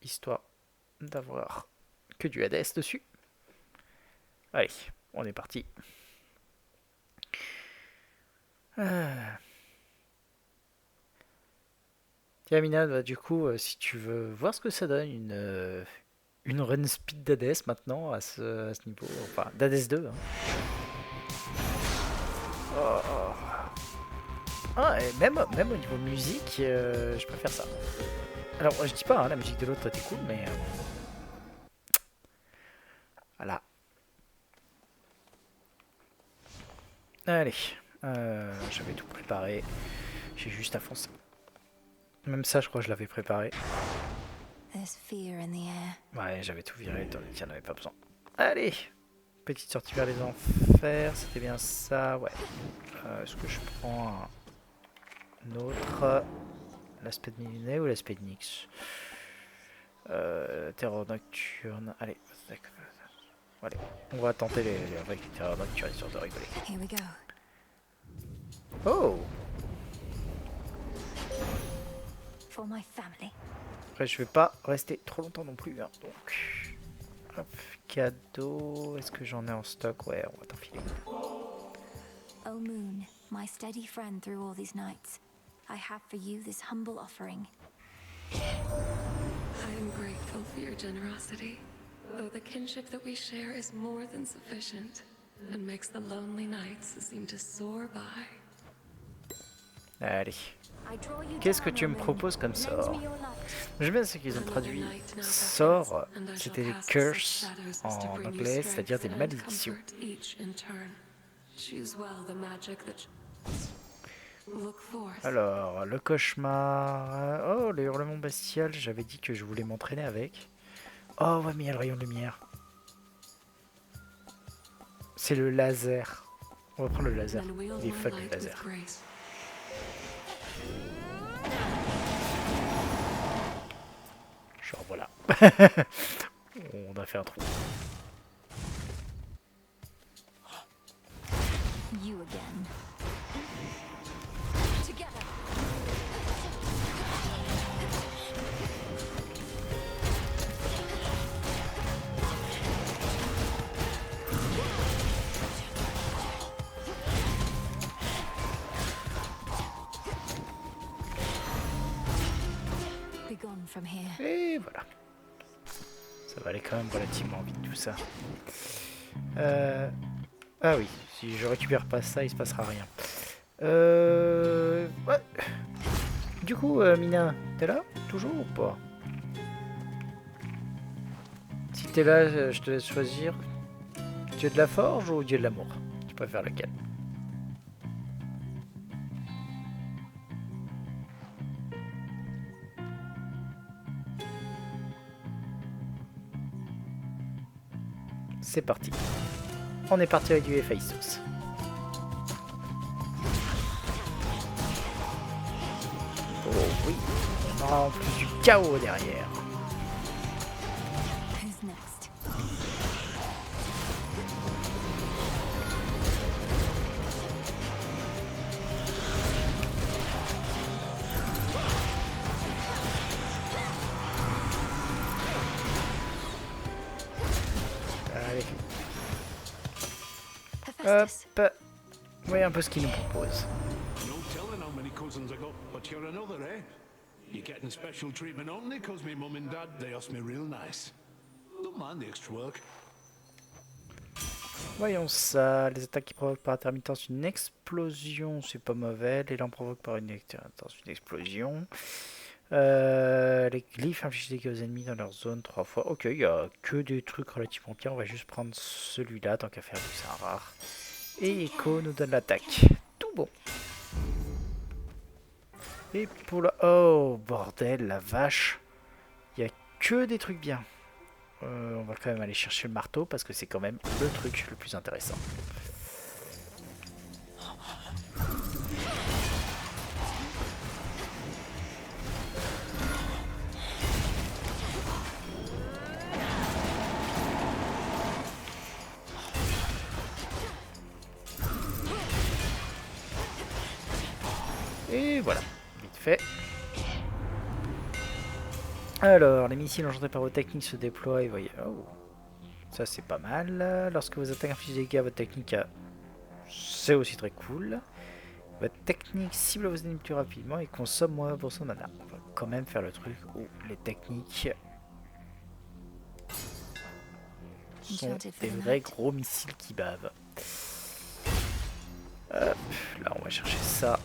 histoire d'avoir que du Hades dessus. Allez, on est parti. Ah. Tiens, Mina, bah, du coup, si tu veux voir ce que ça donne, une run speed d'Hades maintenant à ce niveau, enfin d'Hades 2. Hein. Oh, oh. Ah, et même au niveau musique, je préfère ça. Alors, je dis pas, hein, la musique de l'autre était cool, mais voilà. Allez, j'avais tout préparé. J'ai juste à foncer. Même ça, je crois que je l'avais préparé. Ouais, j'avais tout viré, t'en avais pas besoin. Allez, petite sortie vers les enfers, c'était bien ça, ouais. Est-ce que je prends un autre, l'aspect de Millennium ou l'aspect de Nyx? Terreur nocturne, allez, allez, on va tenter avec les terreurs nocturnes histoire de rigoler. Oh! Après, je vais pas rester trop longtemps non plus, hein, donc... Hop, cadeau, est-ce que j'en ai en stock? Ouais, on va t'enfiler. O moon, my steady friend through all these nights, I have for you this humble offering. I am grateful for your generosity, though the kinship that we share is more than sufficient, and makes the lonely nights seem to soar by. Allez. Qu'est-ce que tu me proposes comme sort? J'aime bien ce qu'ils ont traduit sort, c'était des curse en anglais, c'est-à-dire des malédictions. Alors, le cauchemar... Oh, le hurlement bestial, j'avais dit que je voulais m'entraîner avec. Oh, ouais, mais il y a le rayon de lumière. C'est le laser. On va prendre le laser. Il est fun, le laser. Genre, voilà. On a fait un trou. You again. Together. Be gone from here. Et voilà. Ça va aller quand même relativement vite tout ça. Ah oui, si je récupère pas ça, il se passera rien. Ouais. Du coup, Mina, t'es là? Toujours ou pas? Si t'es là, je te laisse choisir. Dieu de la forge ou Dieu de l'amour? Tu préfères lequel? C'est parti. On est parti avec du Héphaïstos. Oh oui. On aura en plus du chaos derrière. Who's next? Allez. Hephaestus. Hop. Voyons un peu ce qu'il nous propose. No telling how many cousins I got, but you're another, eh? You're getting special treatment only because me mum and dad, they asked me real nice. Don't mind the extra work. Voyons ça. Les attaques qui provoquent par intermittence une explosion, c'est pas mauvais. L'élan provoque par une intermittence une explosion. Les glyphes infligent des dégâts aux ennemis dans leur zone 3 fois. Ok, il n'y a que des trucs relativement bien. On va juste prendre celui-là, tant qu'à faire, c'est un rare. Et Echo nous donne l'attaque. Tout bon. Et pour la... Oh, bordel, la vache. Il n'y a que des trucs bien. On va quand même aller chercher le marteau, parce que c'est quand même le truc le plus intéressant. Et voilà, vite fait. Alors, les missiles engendrés par vos techniques se déploient et voyez. Oh, ça c'est pas mal. Lorsque vos attaques infligent des dégâts, votre technique c'est aussi très cool. Votre technique cible vos ennemis plus rapidement et consomme moins 1% de mana. On va quand même faire le truc où les techniques sont des vrais gros missiles qui bavent. Hop, là on va chercher ça.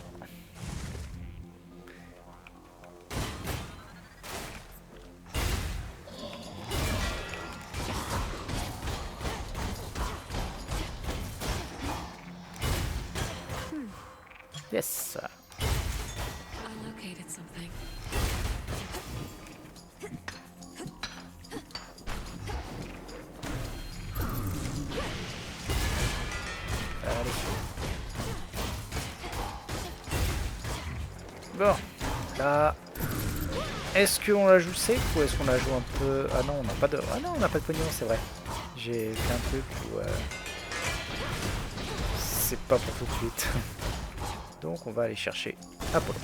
Yes. I located something. Allez. Bon, là, est-ce qu'on la joue safe ou est-ce qu'on la joue un peu... Ah non, on n'a pas de... Ah non, on n'a pas de pognon, c'est vrai. J'ai fait un truc où... c'est pas pour tout de suite. Donc on va aller chercher Apollo.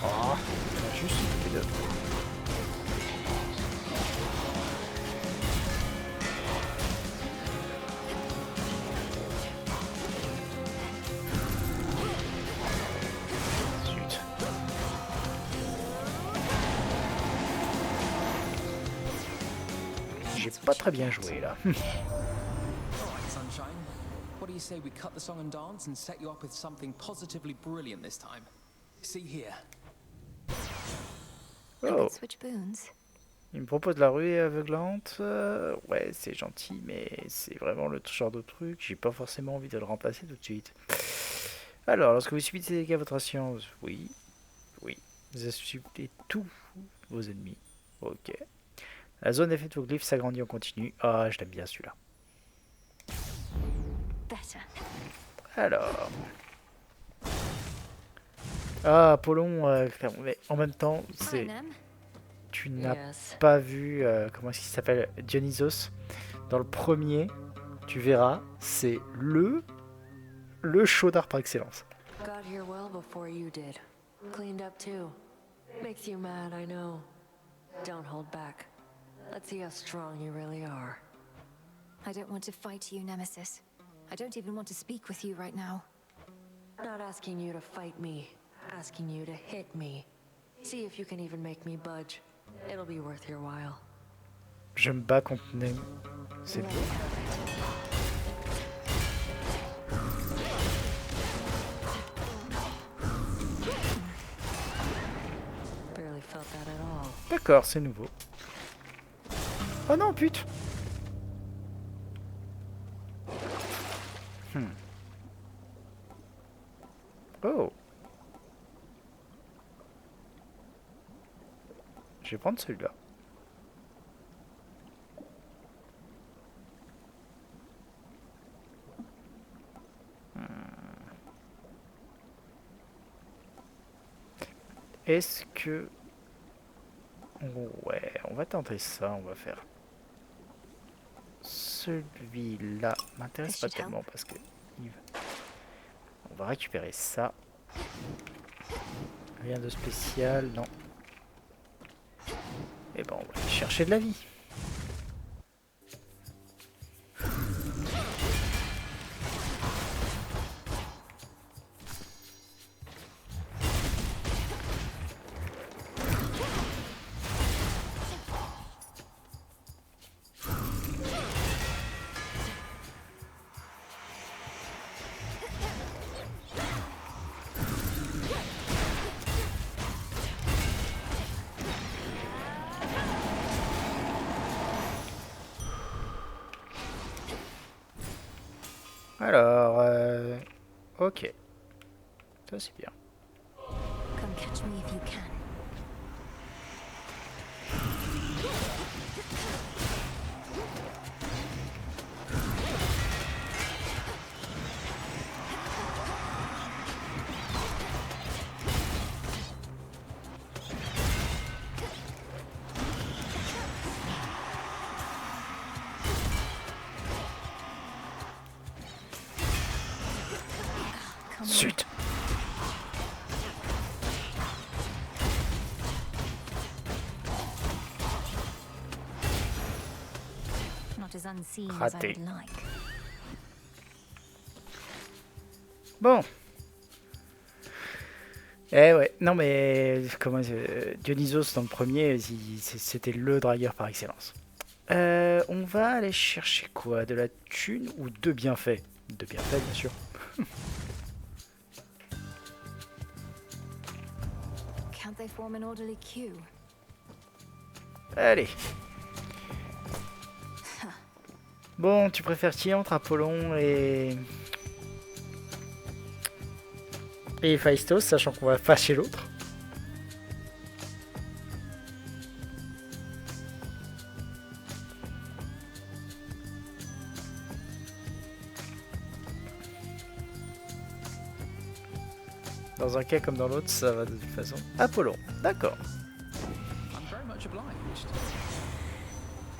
Oh, juste les deux. Zut. J'ai pas très bien joué là. All right, Sunshine. What do you say we cut the song and dance and set you up with something positively brilliant this time? See here. Oh, Switch boons. il me propose la ruée aveuglante. Ouais, c'est gentil, mais c'est vraiment le genre de truc. J'ai pas forcément envie de le remplacer tout de suite. Alors, lorsque vous subissez des dégâts à votre science, oui, oui, vous insultez tous vos ennemis. Ok. La zone d'effet de vos glyphes s'agrandit en continu. Ah, je l'aime bien celui-là. Better. Alors. Ah, Apollon, mais en même temps, c'est. Tu n'as pas vu, comment est-ce qu'il s'appelle, Dionysos. Dans le premier, tu verras, c'est le chaudard par excellence. Got here well before you did. Cleaned up too. Makes you mad, I know. Don't hold back. Let's see how strong you really are. I don't want to fight you, Nemesis. I don't even want to speak with you right now. Not asking you to fight me. Asking you to hit me. See if you can even make me budge. It'll be worth your while. Je me bats contre Nem. C'est beau. Barely felt that at all. D'accord, c'est nouveau. Oh non, pute. Oh. Je vais prendre celui-là. Est-ce que... Ouais, on va tenter ça, on va faire... Celui-là m'intéresse pas tellement parce que... On va récupérer ça. Rien de spécial, non. Et ben on va aller chercher de la vie. Alors, ok. Ça c'est bien. Come catch me if you can. Come on. Zut. Not as unseen as I Raté. would like. Bon. Eh ouais, non mais Dionysos dans le premier, c'était le dragueur par excellence. On va aller chercher quoi? De la thune ou de bienfaits? De bienfaits, bien sûr. Can't they form an orderly queue? Allez. Bon, tu préfères qui entre Apollon et Héphaïstos, sachant qu'on va fâcher l'autre? Dans un cas comme dans l'autre, ça va de toute façon. Apollon, d'accord. I'm very much obliged.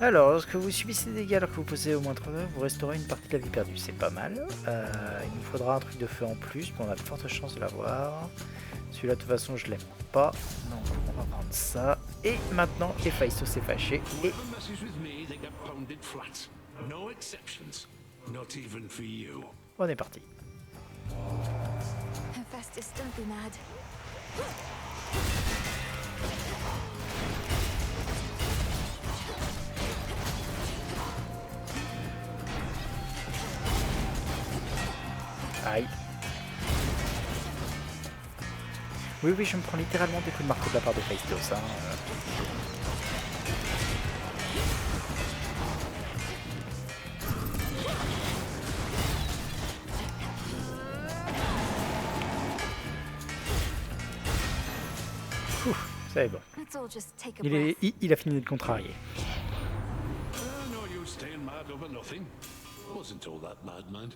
Alors, lorsque vous subissez des dégâts alors que vous possédez au moins 3 heures, vous restaurez une partie de la vie perdue. C'est pas mal. Il nous faudra un truc de feu en plus, mais on a de fortes chances de l'avoir. Celui-là, de toute façon, je l'aime pas. Donc, on va prendre ça. Et maintenant, Héphaïstos s'est fâché. Et Whoever messes with me, they get pounded flat. No exceptions. Not even for you. on est parti. Hephaestus, don't be mad. Aïe. Oui, oui, je me prends littéralement des coups de marteau de la part d'Héphaïstos. Hein. Ça est bon. Let's all just take a Il, breath. il a fini de le contrarier. No use staying mad over nothing. Wasn't all that mad, man.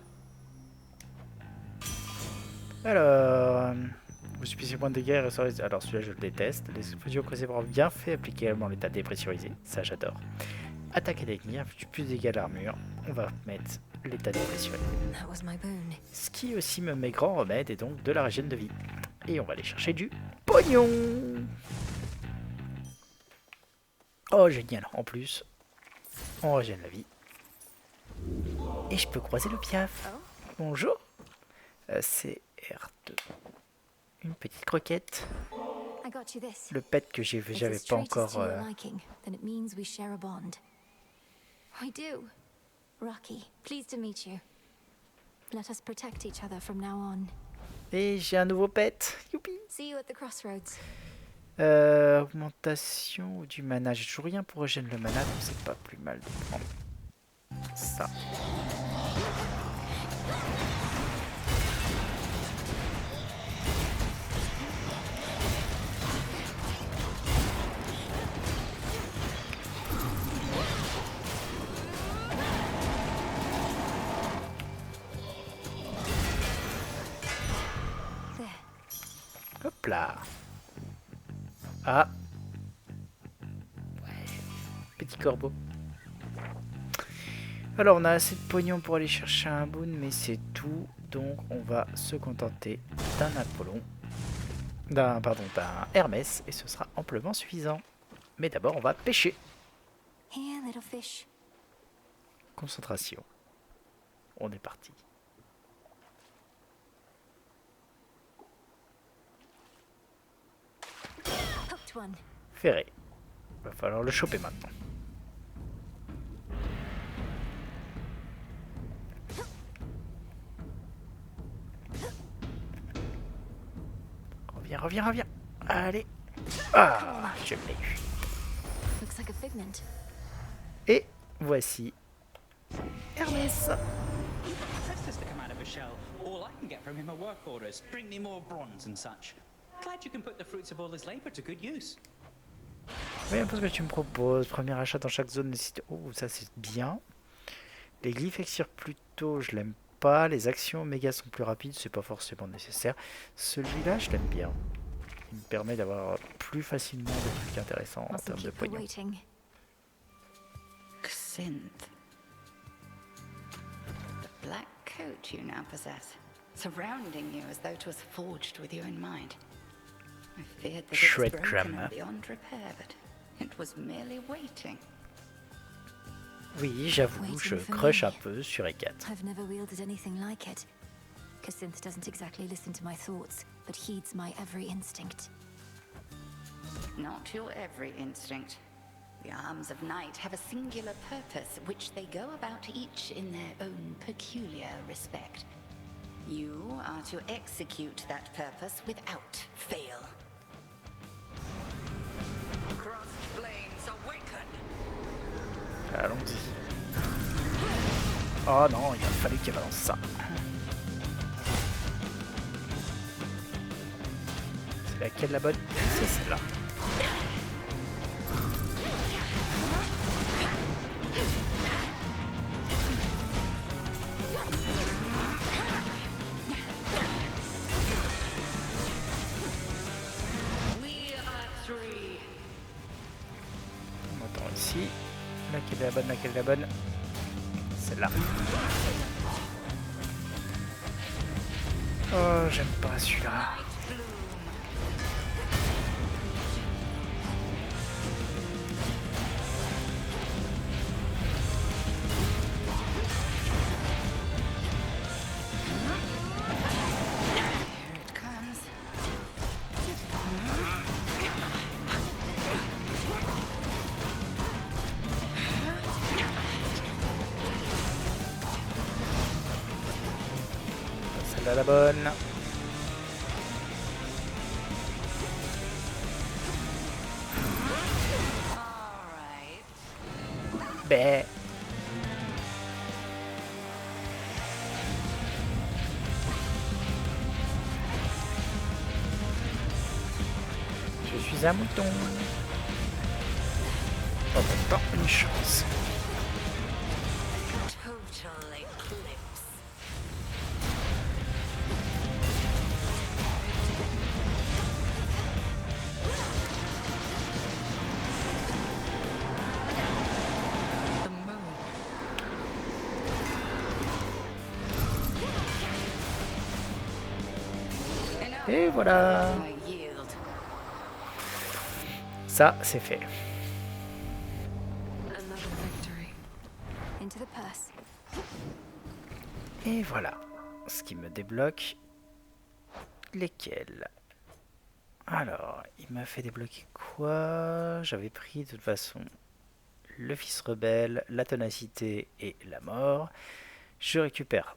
Alors, vous subissez point de dégâts et restaurez... Alors celui-là je le déteste. Les explosions causées par bien fait appliquer également l'état dépressurisé. Ça j'adore. Attaque et technique, inflige plus de dégâts à l'armure. On va mettre l'état dépressurisé. That was my boon. Ce qui aussi me met grand remède et donc de la régène de vie. Et on va aller chercher du pognon. Oh génial, en plus, on régène la vie. Et je peux croiser le piaf. Bonjour. C'est R2. Une petite croquette. I got you this. Le pet que If j'avais this pas treat is encore... to your liking, then it means we share a bond. I do. Rocky, pleased to meet you. Let us protect each other from now on. Et j'ai un nouveau pet. Youpi. See you at the crossroads. Augmentation du mana. J'ai toujours rien pour régénérer le mana, donc c'est pas plus mal de prendre ça. There. Hop là. Ah. Ouais. Petit corbeau. Alors on a assez de pognon pour aller chercher un boon, mais c'est tout. Donc on va se contenter d'un Apollon. D'un Hermès, et ce sera amplement suffisant. Mais d'abord on va pêcher. Here, little fish. Concentration. On est parti. Hooked one. Ferré. Va falloir le choper maintenant. Reviens, reviens, reviens. Allez. Ah, je l'ai eu. Looks like a figment. Et voici Hermès. Precious to come out of a shell. All I can get from him are work orders. Bring me more bronze and such. Glad you can put the fruits of all his labor to good use. Oui, un peu ce que tu me proposes. Premier achat dans chaque zone nécessite... Oh, ça c'est bien. Les glyphes expirent plus tôt, je l'aime pas. Les actions méga sont plus rapides, c'est pas forcément nécessaire. Celui-là, je l'aime bien. Il me permet d'avoir plus facilement des trucs intéressants en Mustn't termes de keep her pognon. waiting. Synth. The black coat you now possess. surrounding you as though it was forged with you in mind. I feared that it was Chouette broken grammar. and beyond repair, but it was merely waiting. Oui, j'avoue, je crush un peu sur E4. I've never wielded anything like it. Kacinth doesn't exactly listen to my thoughts, but heeds my every instinct. Not your every instinct. The arms of night have a singular purpose, which they go about each in their own peculiar respect. You are to execute that purpose without fail. Crossed flames awaken! Allons-y. Oh non, il a fallu qu'il balance ça. C'est laquelle la bonne? C'est celle-là. On attend ici. Laquelle est la bonne? Laquelle est la bonne? Celle-là. Oh, j'aime pas celui-là. Here it comes. Celle-là la bonne. Alright. Ben. Je suis un mouton. Oh, pas une chance. Total eclipse. The moon. Et voilà. I yield. Ça, c'est fait. Another victory. Into the purse. Et voilà. Ce qui me débloque. Lesquels? Alors, il m'a fait débloquer quoi? J'avais pris de toute façon le fils rebelle, la ténacité et la mort. Je récupère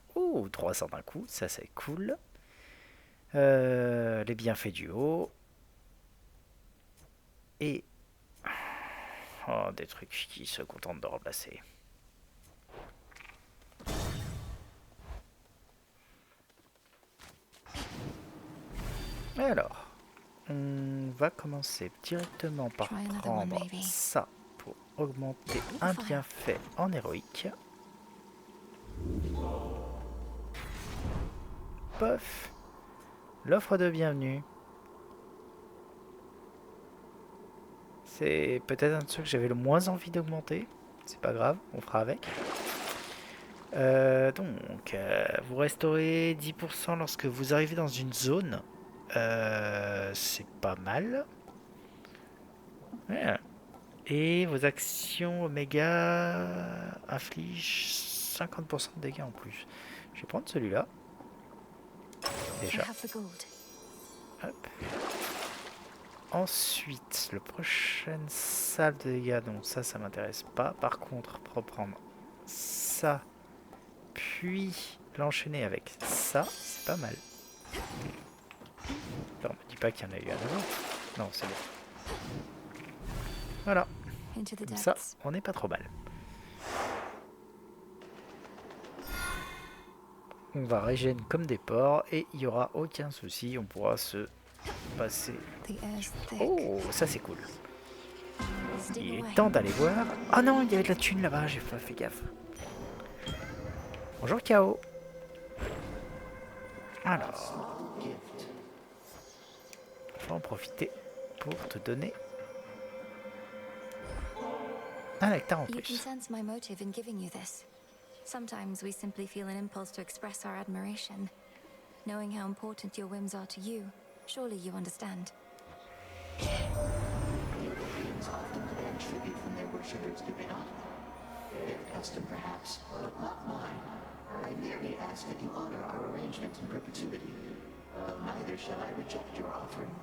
300 d'un coup, ça c'est cool. Les bienfaits du haut. Et des trucs qui se contentent de remplacer. Alors, on va commencer directement par Try another one, prendre maybe. ça pour augmenter un bienfait en héroïque. Pof, l'offre de bienvenue. C'est peut-être un de ceux que j'avais le moins envie d'augmenter. C'est pas grave, on fera avec. Vous restaurez 10% lorsque vous arrivez dans une zone. C'est pas mal. Ouais. Et vos actions Oméga infligent 50% de dégâts en plus. Je vais prendre celui-là. I Déjà. have the gold. Hop. Ensuite, le prochain salve de dégâts, donc ça m'intéresse pas. Par contre, pour prendre ça, puis l'enchaîner avec ça, c'est pas mal. Alors, on me dit pas qu'il y en a eu un nouveau. Non, c'est bon. Voilà, Into the comme ça, depths. on n'est pas trop mal. On va régénérer comme des porcs et il n'y aura aucun souci, on pourra se passer. The air's thick. Oh, ça c'est cool. Steam Il away. est temps d'aller voir. Ah non, il y avait de la thune là-bas, j'ai pas fait gaffe. Bonjour K.O. Alors, on va en profiter pour te donner un nectar en You can plus. sense my motive in giving you this. Sometimes we simply feel an impulse to express our admiration. knowing how important your whims are to you. Surely you understand. Europeans often demand tribute from their worshippers, do they not? Their custom, perhaps, but not mine. I merely ask that you honor our arrangement in perpetuity. Neither shall I reject your offering.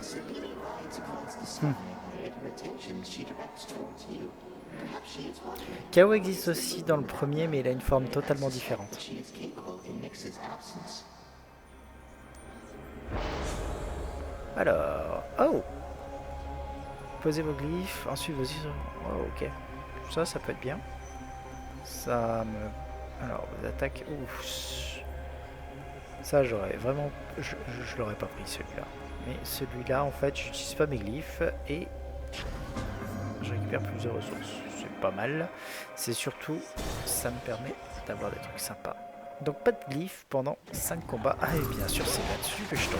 Sabine rides across the sky, and her attention she directs towards you. Perhaps she is wondering. Chaos existe aussi dans le premier, mais il a une forme totalement différente. She is capable in Nyx's absence. Alors, oh, posez vos glyphes, ensuite vas-y. Oh, ok, ça peut être bien. Ça me, alors vos attaques, ouf, ça j'aurais vraiment, je l'aurais pas pris celui-là. Mais celui-là, en fait, j'utilise pas mes glyphes et je récupère plus de ressources. C'est pas mal. C'est surtout, ça me permet d'avoir des trucs sympas. Donc pas de glyphes pendant 5 combats. Ah et bien sûr, c'est là-dessus que je tombe.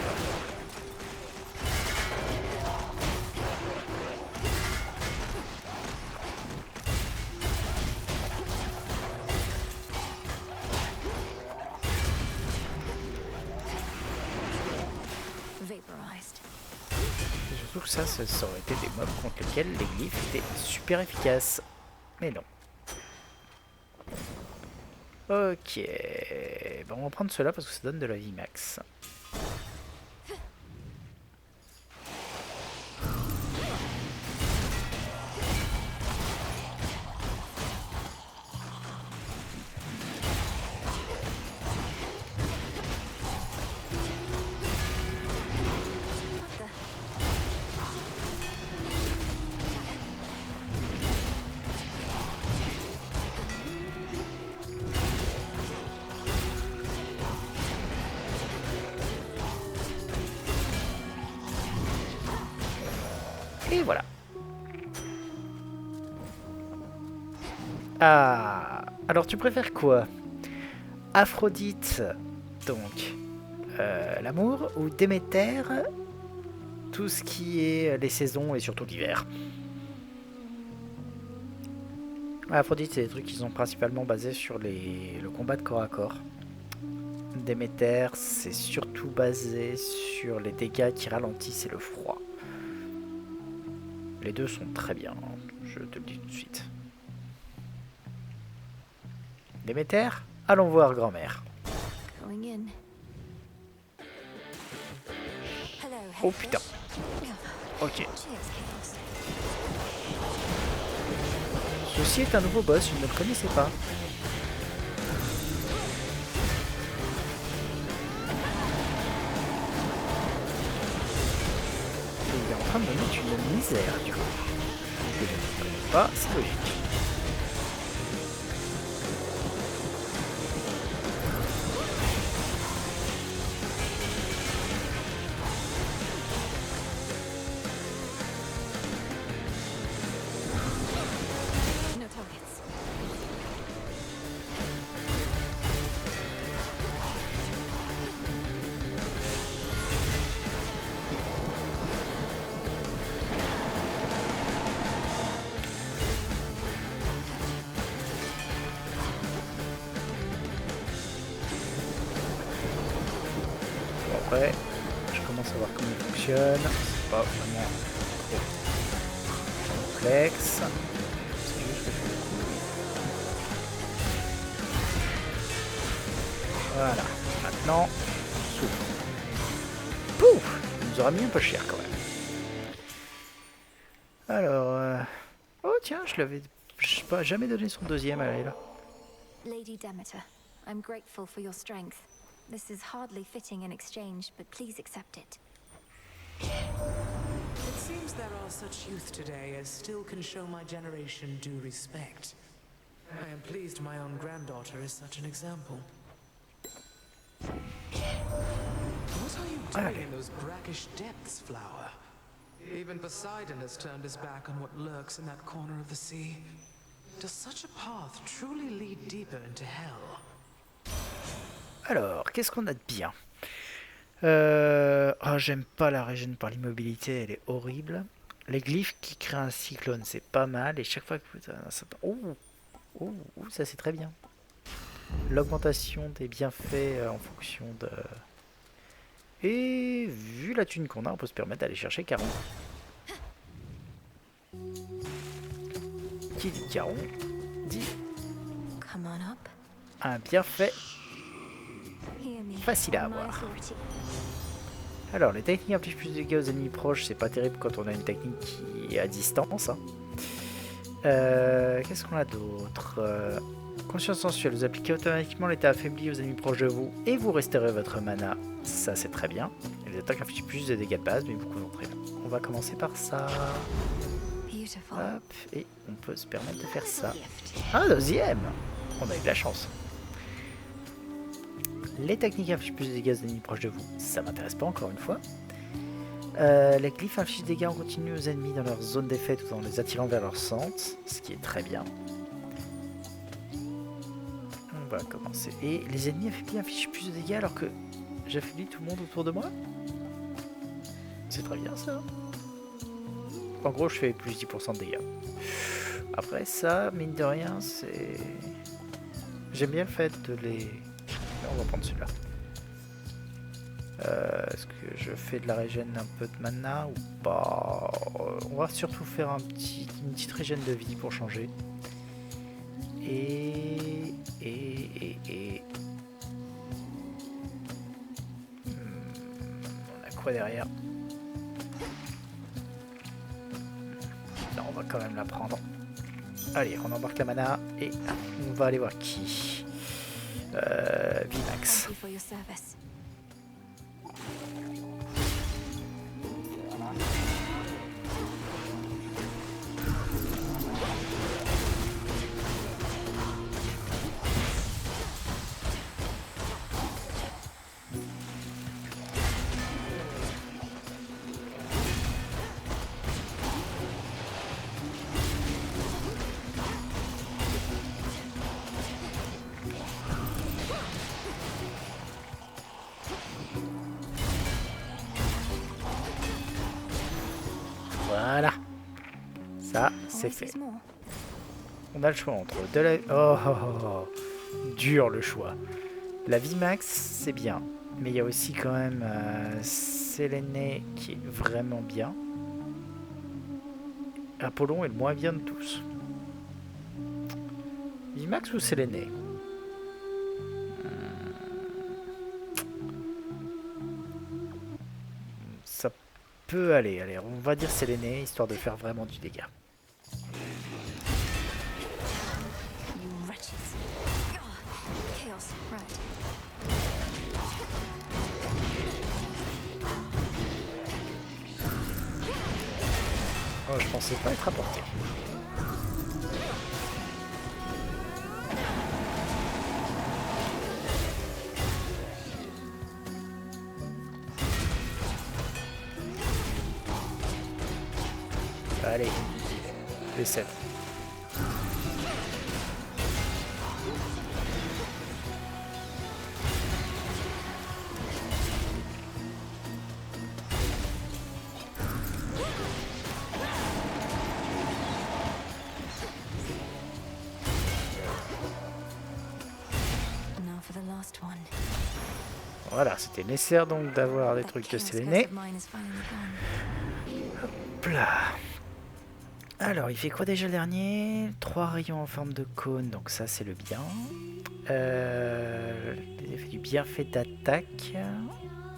Surtout que ça aurait été des mobs contre lesquels les glyphes étaient super efficaces. Mais non. Ok. Bon, on va prendre cela parce que ça donne de la vie max. Et voilà. Ah, alors tu préfères quoi? Aphrodite, donc l'amour, ou Déméter, tout ce qui est les saisons et surtout l'hiver. Aphrodite, c'est des trucs qui sont principalement basés sur le combat de corps à corps. Déméter, c'est surtout basé sur les dégâts qui ralentissent et le froid. Les deux sont très bien, je te le dis tout de suite. Déméter, allons voir grand-mère. Oh putain. Ok. Ceci est un nouveau boss, je ne le connaissais pas. Il est en train de me mettre une misère du coup. Je ne connais pas, c'est logique. Après, je commence à voir comment il fonctionne. C'est pas vraiment trop complexe. C'est juste que je fais le coup. Voilà. Maintenant, souffle. Pouf! Il nous aura mis un peu cher quand même. Alors, oh tiens, je l'avais pas jamais donné son deuxième à elle là. Lady Demeter, I'm grateful for your strength. This is hardly fitting in exchange, but please accept it. It seems there are such youth today as still can show my generation due respect. I am pleased my own granddaughter is such an example. What are you doing in those brackish depths, Flower? Even Poseidon has turned his back on what lurks in that corner of the sea. Does such a path truly lead deeper into hell? Alors, qu'est-ce qu'on a de bien? Oh, j'aime pas la régène par l'immobilité, elle est horrible. Les glyphes qui créent un cyclone, c'est pas mal. Et chaque fois que vous... Oh, ça c'est très bien. l'augmentation des bienfaits en fonction de... Et vu la thune qu'on a, on peut se permettre d'aller chercher Caron. Qui dit Caron dit Come on up. un bienfait Hear me. facile à My avoir. authority. Alors, les techniques infligent plus de dégâts aux ennemis proches, c'est pas terrible quand on a une technique qui est à distance. Hein. Qu'est-ce qu'on a d'autre Conscience sensuelle, vous appliquez automatiquement l'état affaibli aux ennemis proches de vous et vous restaurez votre mana. Ça, c'est très bien. Et les attaques infligent plus de dégâts de base, mais vous concentrez bien. On va commencer par ça. Beautiful. Hop, et on peut se permettre de faire ça. Un deuxième. On a eu de la chance. Les techniques infligent plus de dégâts aux ennemis proches de vous. Ça m'intéresse pas encore une fois. Les glyphes infligent des dégâts en continu aux ennemis dans leur zone d'effet tout en les attirant vers leur centre, ce qui est très bien. On va commencer. Et les ennemis affaiblis infligent plus de dégâts alors que j'affaiblis tout le monde autour de moi. C'est très bien ça. En gros, je fais plus 10% de dégâts. Après ça, mine de rien, c'est... J'aime bien le fait de les... On va prendre celui-là. Est-ce que je fais de la régène un peu de mana ou pas? On va surtout faire une petite régène de vie pour changer. Et... On a quoi derrière? Non, on va quand même la prendre. Allez, on embarque la mana et on va aller voir qui. Vimax. Thank you for your service. Voilà. Ça, c'est Always fait. is more. On a le choix entre de la... Oh, oh, oh, oh. Dur le choix. La Vimax, c'est bien. Mais il y a aussi quand même Séléné qui est vraiment bien. Apollon est le moins bien de tous. Vimax ou Séléné? Ça peut aller. Allez, on va dire Séléné, histoire de faire vraiment du dégât. You wretches. Chaos, right. Oh, je pensais pas être apporté. Allez, les 7. Now for the last one. Voilà, c'était nécessaire donc d'avoir des That trucs de chaos Séléné. curse of mine is finally gone. Hop là. Alors, il fait quoi déjà le dernier? 3 rayons en forme de cône, donc ça c'est le bien. Les effets du bienfait d'attaque.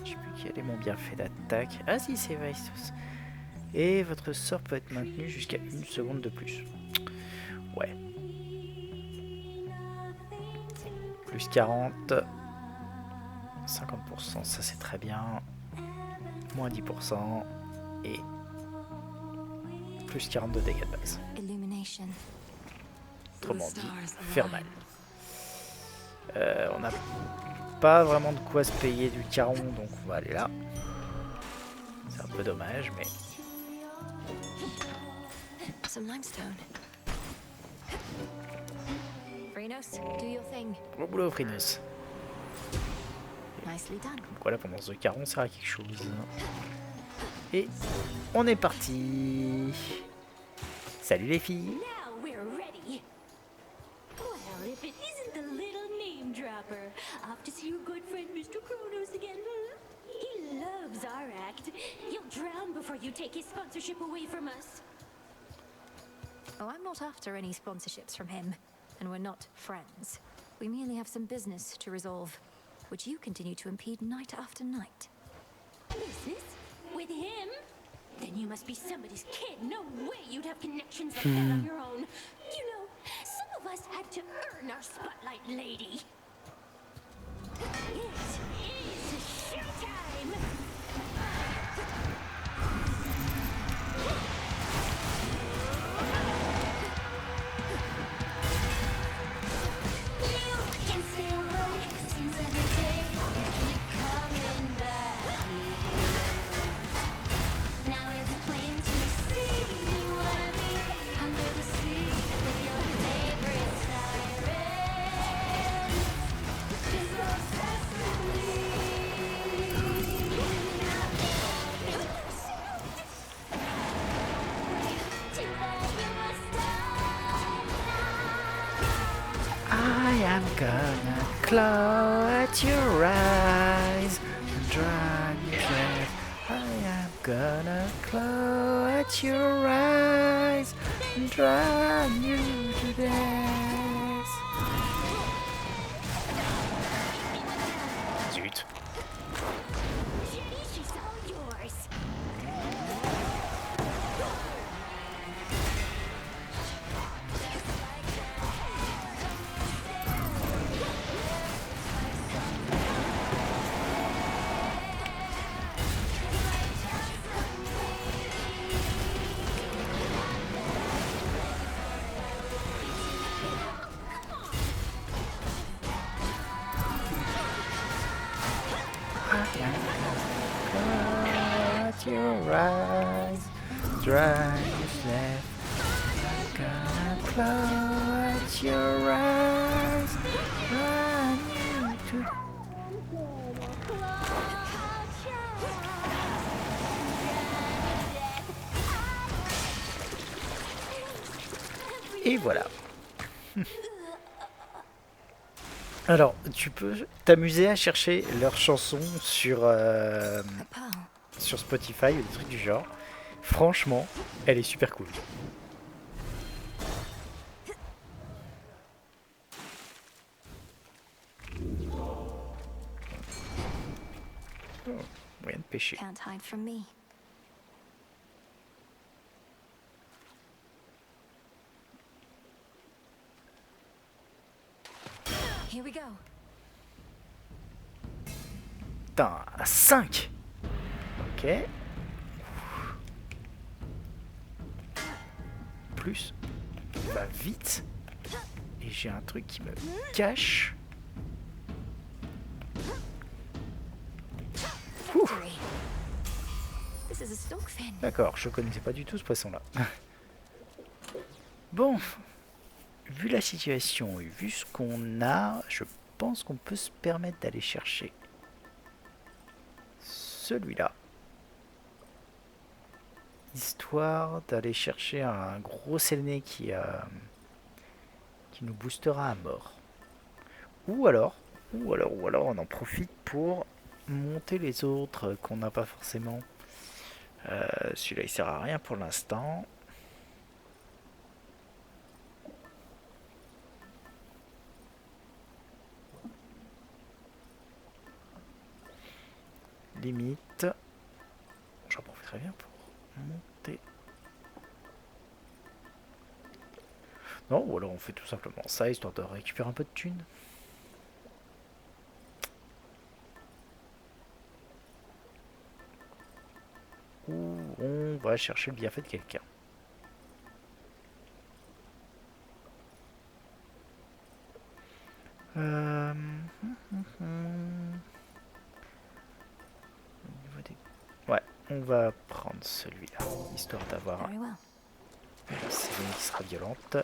Je sais plus quel est mon bienfait d'attaque. Ah si, c'est Vaistos. Et votre sort peut être maintenu jusqu'à 1 seconde de plus. Ouais. Plus 40. 50%, ça c'est très bien. Moins 10%. Et plus 42 dégâts de base. Illumination. Autrement dit, faire mal. On n'a pas vraiment de quoi se payer du caron, donc on va aller là. C'est un peu dommage, mais... Some limestone. Phrenos, do your thing. Bon boulot, Phrenos. Nicely done. Donc voilà, pendant ce caron, ça sert à quelque chose. Et on est parti. Salut les filles. Now we're ready. Well, if it isn't the little take his sponsorship away from us. Oh, I'm not after any sponsorships from him, and we're not friends. We merely have some business to resolve, which you continue to impede night after night. Business? With him? Then you must be somebody's kid. No way you'd have connections like that on your own. You know, some of us had to earn our spotlight, lady. It is showtime! You can stay away, seems every day you keep coming back. Now it's plain to see you wanna be under the sea with your favorite siren. She's obsessed with me. Too bad you must die now. I am gonna claw at your eyes and drown your breath. I am gonna claw at your eyes and drown you to death. Zut. She's all yours. At your eyes, dry yourself. I'm gonna claw at your eyes, run you to. Et voilà. Alors, tu peux t'amuser à chercher leurs chansons sur Spotify ou des trucs du genre. Franchement, elle est super cool. Oh, moyen de pêcher. Can't hide from me. Here we go. Putain, à 5. Ok. Plus. Va vite. Et j'ai un truc qui me cache. Victory. This is a stockfin. D'accord, je connaissais pas du tout ce poisson-là. Bon. Vu la situation et vu ce qu'on a, je pense qu'on peut se permettre d'aller chercher celui-là. Histoire d'aller chercher un gros Selene qui nous boostera à mort. Ou alors on en profite pour monter les autres qu'on n'a pas forcément. Celui-là il sert à rien pour l'instant. Limite, j'en profiterai bien pour monter. Non, ou alors on fait tout simplement ça histoire de récupérer un peu de thunes. Ou on va chercher le bienfait de quelqu'un. Ouais, on va prendre celui-là, histoire d'avoir Very well. une Selene qui sera violente.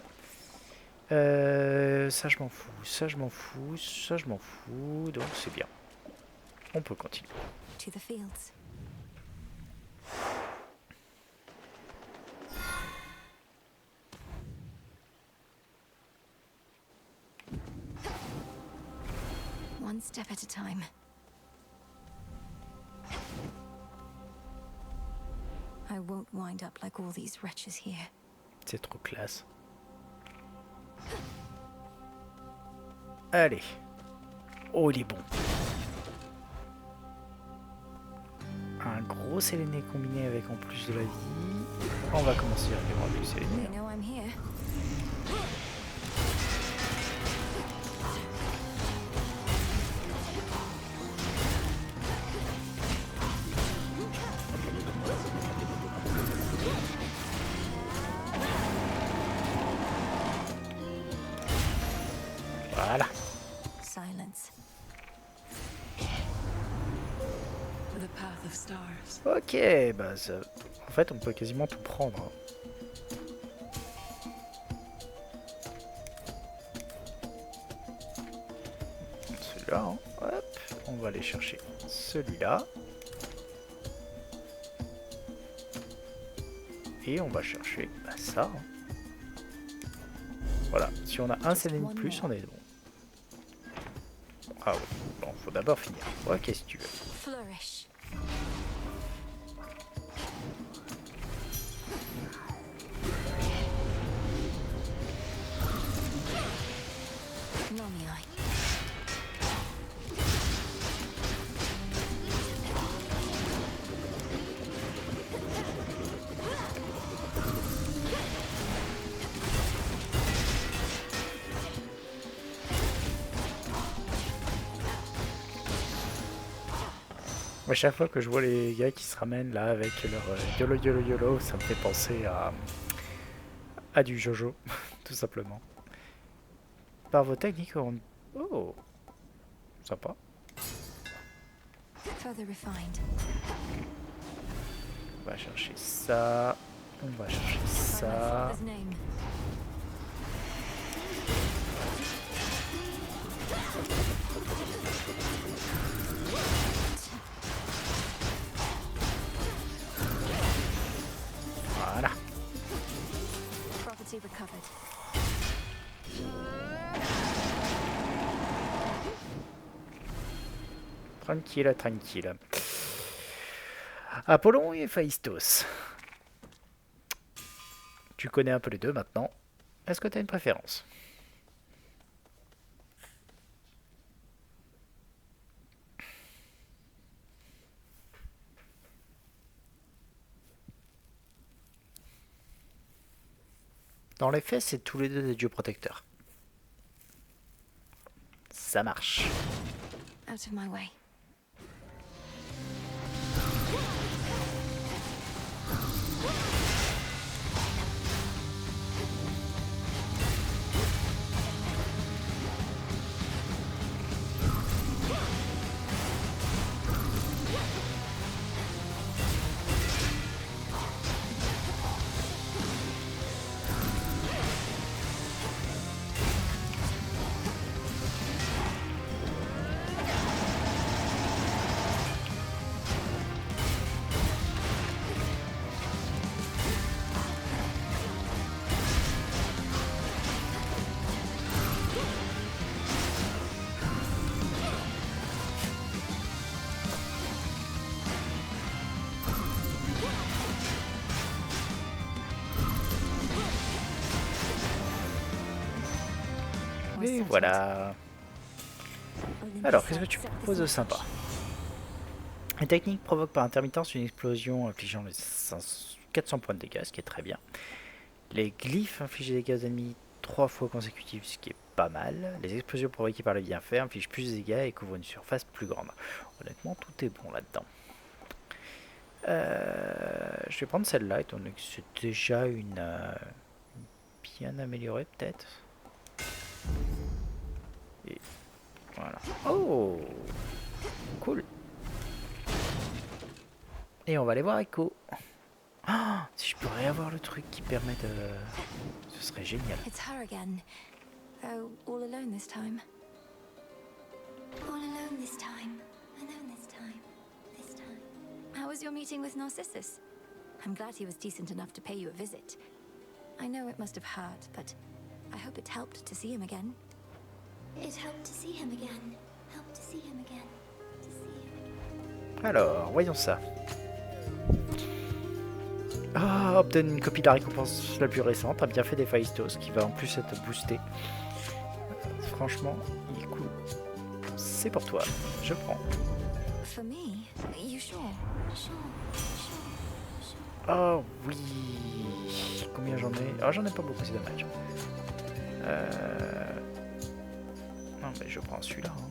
Ça je m'en fous, ça je m'en fous, ça je m'en fous, donc c'est bien. On peut continuer. To the fields. One step at a time. I I won't wind up like all these wretches here. C'est trop classe. Allez. Oh, il est bon. Un gros séléné combiné avec en plus de la vie. On va commencer à avoir du séléné. They know I'm here. Voilà. Silence. The path of stars. Ok, bah ça... en fait on peut quasiment tout prendre. Celui-là, hein. Hop, on va aller chercher celui-là. Et on va chercher bah, ça. Hein. Voilà, si on a un séléné de plus, on est bon. Ah oui, bon, faut d'abord finir. Ouais, qu'est-ce que tu veux? Flourish. Nami-eye. À chaque fois que je vois les gars qui se ramènent là avec leur YOLO YOLO YOLO, ça me fait penser à du Jojo, tout simplement. Par vos techniques, on... Oh, sympa. Further refined. On va chercher ça. On va chercher By my ça. father's name. Voilà. Property recovered. Tranquille, tranquille. Apollon et Phaistos. Tu connais un peu les deux maintenant. Est-ce que tu as une préférence? Dans les faits, c'est tous les deux des dieux protecteurs. Ça marche. Out of my way. Et voilà. Alors, qu'est-ce que tu proposes de sympa? Les techniques provoquent par intermittence une explosion infligeant les 400 points de dégâts, ce qui est très bien. Les glyphes infligent des dégâts aux ennemis 3 fois consécutifs, ce qui est pas mal. Les explosions provoquées par le bienfait infligent plus de dégâts et couvrent une surface plus grande. Honnêtement, tout est bon là-dedans. Je vais prendre celle-là, étant donné que c'est déjà une bien améliorée peut-être. Et voilà. Oh, cool. Et on va aller voir Echo. Ah, si je pourrais avoir le truc qui permet de... Ce serait génial. It's her again. Though all alone this time. All alone this time. Alone this time. This time. How was your meeting with Narcissus? I'm glad he was decent enough to pay you a visit. I know it must have hurt, but I hope it helped to see him again. It helped to see him again. Helped to see him again. To see him again. Alors, voyons ça. Ah, obtenir une copie de la récompense la plus récente. A bien fait des Phaistos qui va en plus être boosté. Franchement, il est cool. C'est pour toi. Je prends. For me? You sure? Oh oui. Combien j'en ai? Oh, j'en ai pas beaucoup, c'est dommage. Non, mais je prends celui-là. Hein.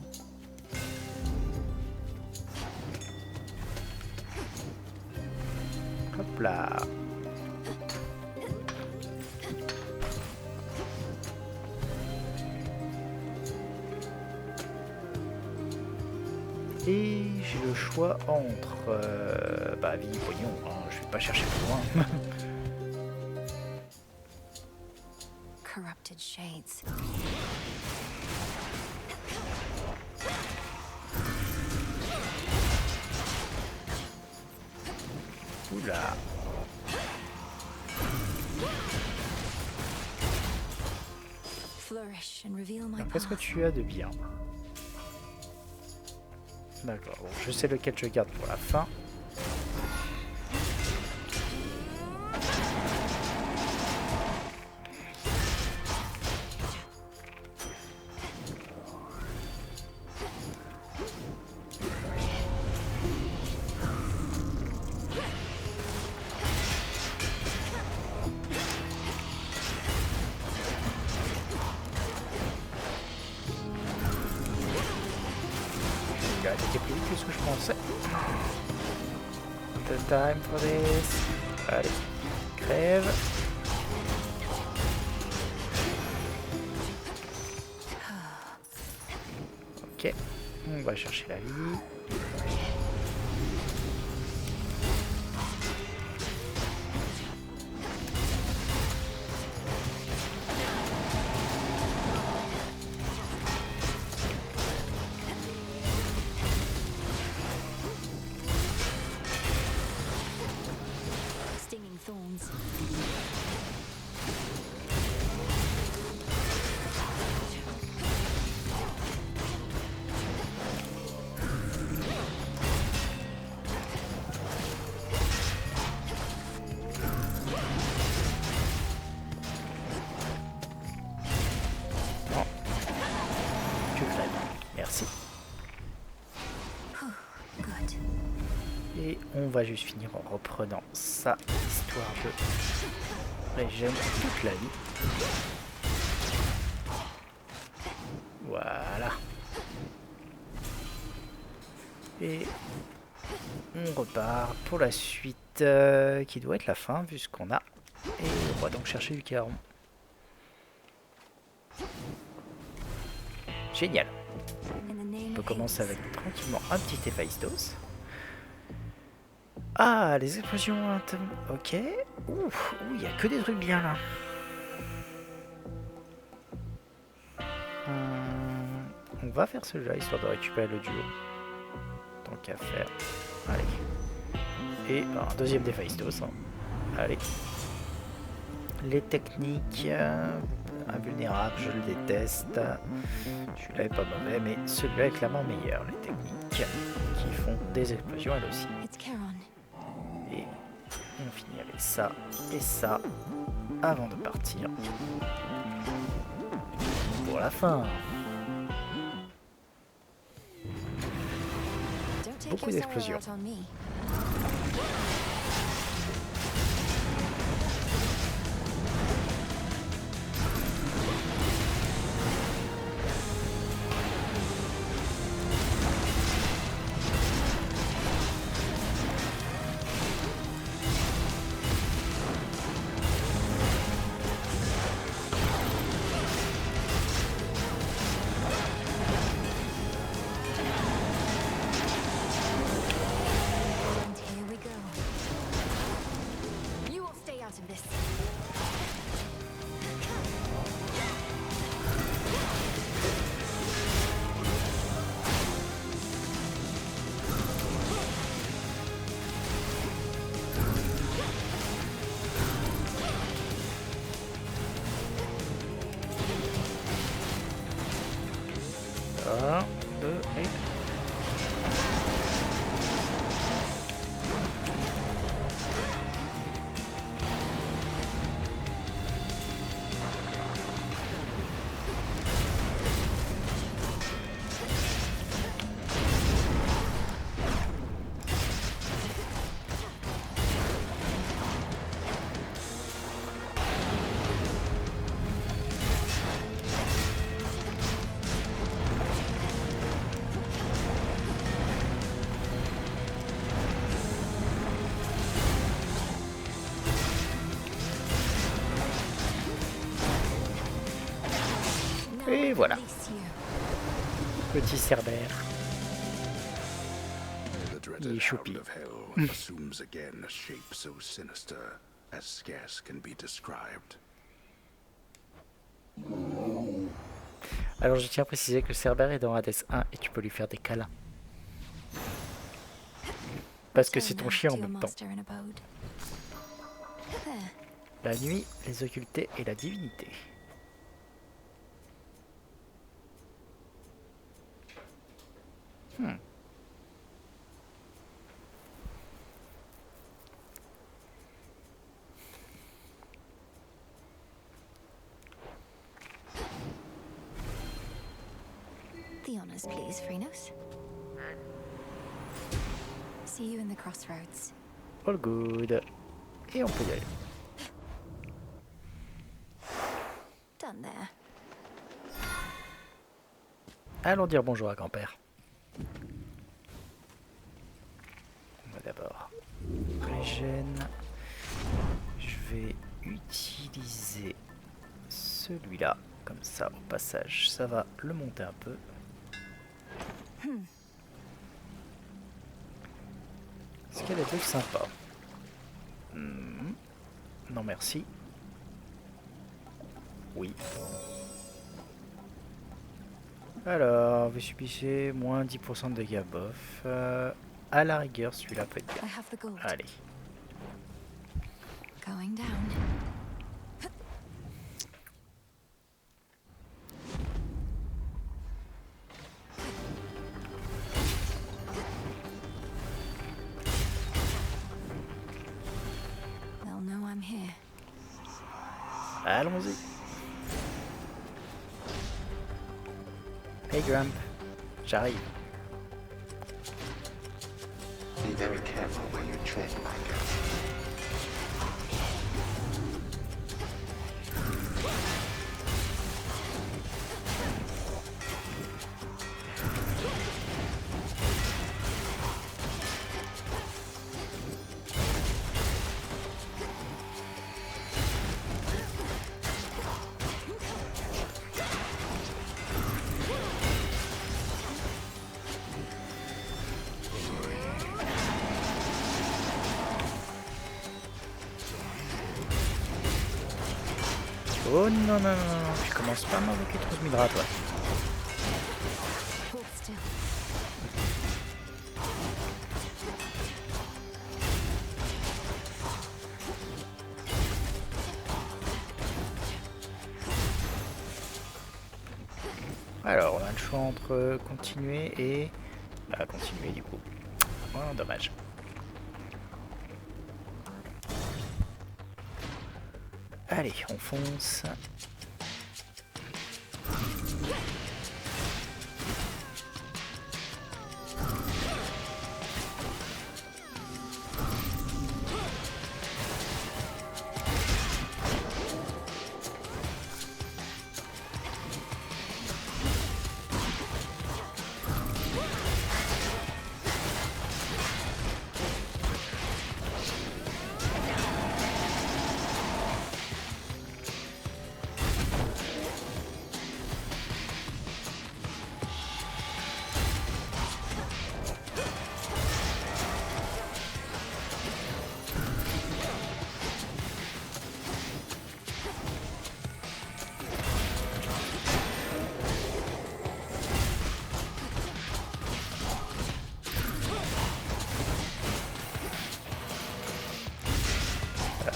Hop là. Et j'ai le choix entre bah vie et pognon, hein. Je vais pas chercher plus loin. Corrupted shades. Oula. Flourish and reveal my Qu'est-ce que path. tu as de bien? D'accord, bon, je sais lequel je garde pour la fin. C'était plus vite que ce que je pensais. The time for this. Allez, crève. Ok, on va chercher la vie. Stinging thorns. Non. Tu crèves. Merci. Good. Et on va juste finir en reprenant ça, histoire de régène toute la vie. Voilà. Et on repart pour la suite qui doit être la fin vu ce qu'on a. Et on va donc chercher du caron. Génial. In the name On peut of commencer Hades. avec tranquillement un petit Héphaïstos. Ah, les explosions. Ok. Ouh, il y a que des trucs bien là. On va faire celui-là histoire de récupérer le duo. Tant qu'à faire. Allez. Et un deuxième Héphaïstos. Hein. Allez. Les techniques. Invulnérable, je le déteste. Celui-là est pas mauvais, mais celui-là est clairement meilleur. Les techniques qui font des explosions elles aussi. It's Charon. Et on finit avec ça et ça avant de partir pour la fin. Don't take Beaucoup your sorrow d'explosions. out on me. And here we go. You will stay out of this. Un, deux et... Et voilà. Release you. Petit Cerbère. The dreaded hound of hell assumes again a shape so sinister as scarce can be described. Alors je tiens à préciser que le Cerbère est dans Hades 1 et tu peux lui faire des câlins. Parce que c'est ton chien en même temps. La nuit, les occultés et la divinité. The honors, please, Phrynos. See you in the crossroads. All good. Et on peut y aller. Done there. Allons dire bonjour à grand-père. On va d'abord régène. Je vais utiliser celui-là. Comme ça, au passage, ça va le monter un peu. Est-ce qu'il y a des trucs sympas? Non merci. Oui. Alors, vous subissez moins 10% de dégâts bof. À la rigueur, celui-là peut être bien. Allez. Going down. They'll know I'm here. Allons-y. Hey Grump, j'arrive. Be very careful where you tread, my girl. Oh non, non, non, non, je commence pas à m'invoquer trop de Mildra, toi. Hold still. Alors, on a le choix entre continuer et... Bah, continuer du coup. Oh, dommage. Allez, on fonce.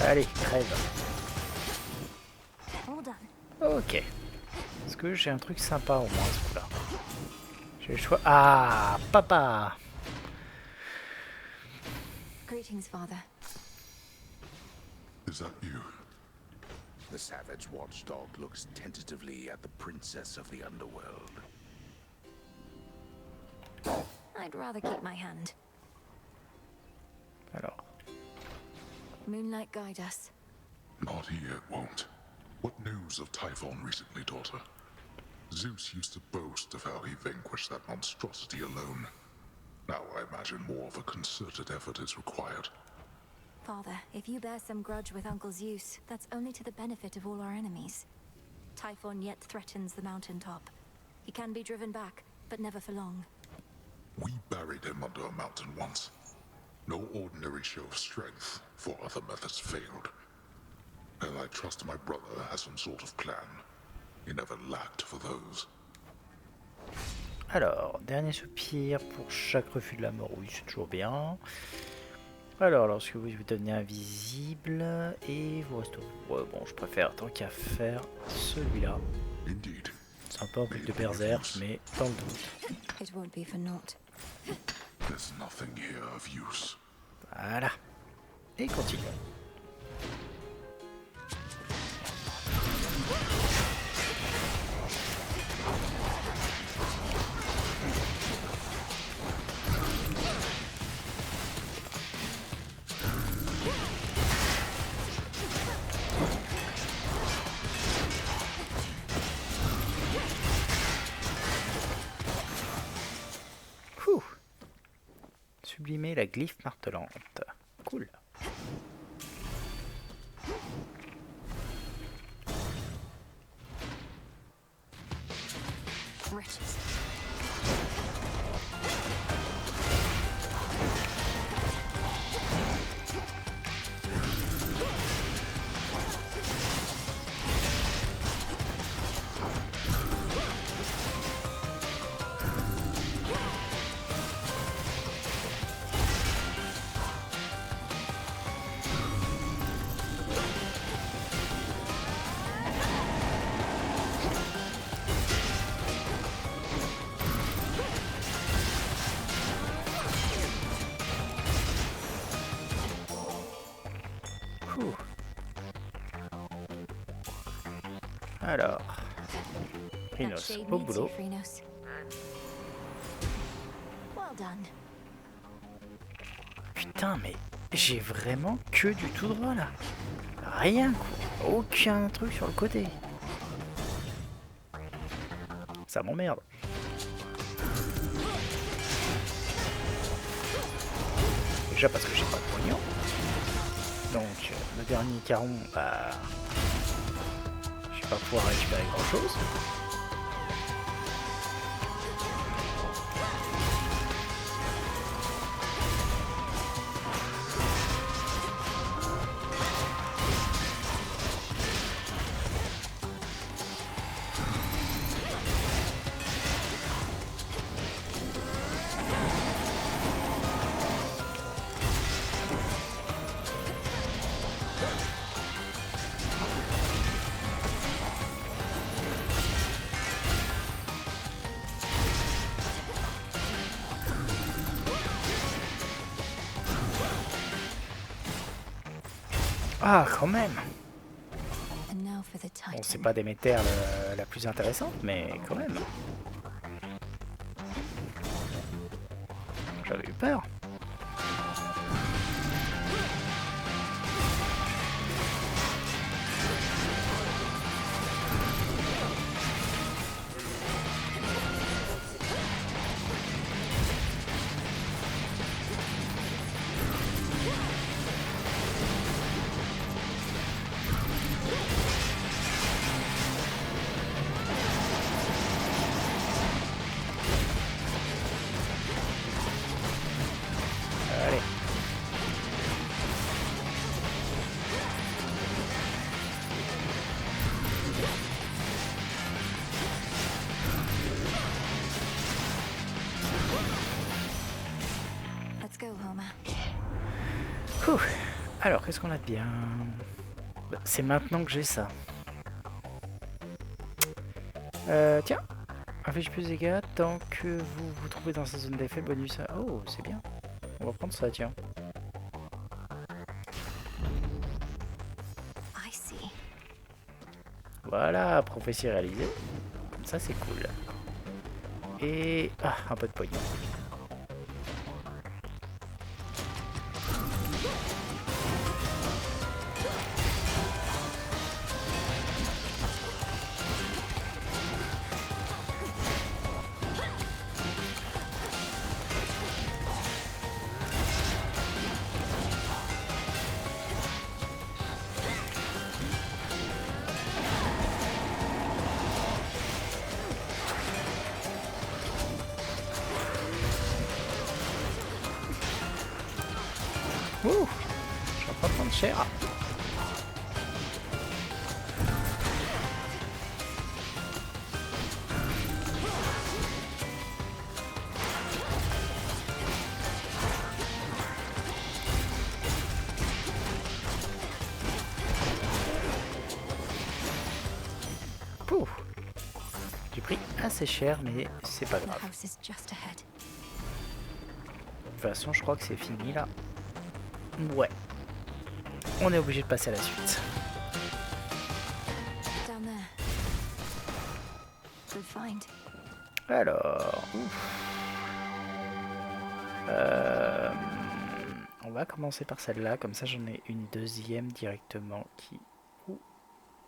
Allez, crève. Ok. Est-ce que j'ai un truc sympa au moins à ce coup-là? J'ai le choix. Ah, papa! Greetings, Father. Is that you? The savage watchdog looks tentatively at the princess of the underworld. I'd rather keep my hand. Alors. Moonlight guide us. Not he, it won't. What news of Typhon recently, daughter? Zeus used to boast of how he vanquished that monstrosity alone. Now I imagine more of a concerted effort is required. Father, if you bear some grudge with Uncle Zeus, that's only to the benefit of all our enemies. Typhon yet threatens the mountaintop. He can be driven back, but never for long. We buried him under a mountain once. No ordinary show of strength, for other methods failed. And I trust my brother has some sort of plan. He never lacked for those. Alors, dernier soupir pour chaque refus de la mort, oui, c'est toujours bien. Alors, lorsque vous devenez invisible et vous restez... Ouais, bon, je préfère tant qu'à faire celui-là. C'est un peu un truc de berserk, mais dans le doute. It won't be for naught. There's nothing here of use. Voilà. Et continuons. Sublimer la glyphe martelante. Cool. Wretches. Alors, Rhinos, au boulot. Putain, mais j'ai vraiment que du tout droit là. Rien quoi. Aucun truc sur le côté. Ça m'emmerde. Déjà parce que j'ai pas de pognon. Donc, le dernier caron, bah... je vais pas pouvoir récupérer grand chose. Ah, quand même. Bon, c'est pas Déméter la plus intéressante, mais quand même. J'avais eu peur. Alors, qu'est-ce qu'on a de bien? C'est maintenant que j'ai ça. Tiens, inflige plus de dégâts tant que vous vous trouvez dans sa zone d'effet bonus. Oh, c'est bien. On va prendre ça, tiens. Voilà, prophétie réalisée. Ça, c'est cool. Et... ah, un peu de pognon. Ouh, je suis en train de prendre cher. Pouf. J'ai pris assez cher, mais c'est pas grave. De toute façon, je crois que c'est fini là. Ouais. On est obligé de passer à la suite. Alors. On va commencer par celle-là, comme ça j'en ai une deuxième directement qui...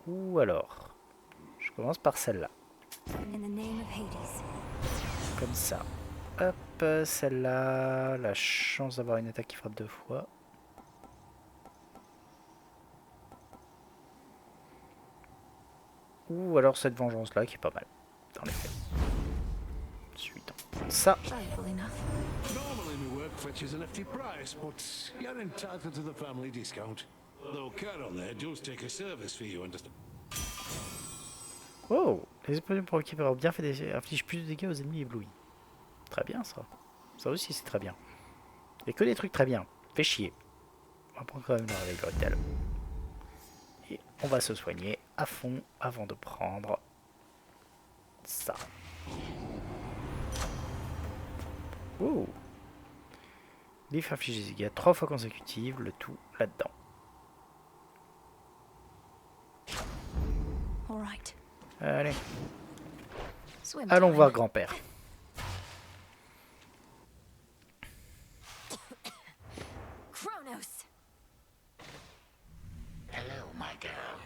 Ou alors... Je commence par celle-là. Comme ça. Hop, celle-là, la chance d'avoir une attaque qui frappe 2 fois. Ou alors cette vengeance-là qui est pas mal, dans les faits. Suite. Ça. Normally my work fetches a hefty price, but you're entitled to the family discount. Though Carol there does take a service for you, understand? Oh, les explosions pour équipeurs bien fait infligent plus de dégâts aux ennemis éblouis. Très bien ça. Ça aussi c'est très bien. Il n'y a que des trucs très bien. Fait chier. On va prendre quand même le réveil brutal. Et on va se soigner à fond avant de prendre ça. Oh. Leaf inflige des dégâts 3 fois consécutives, le tout là-dedans. Allez. Allons voir grand-père. Kronos. Hello, my girl.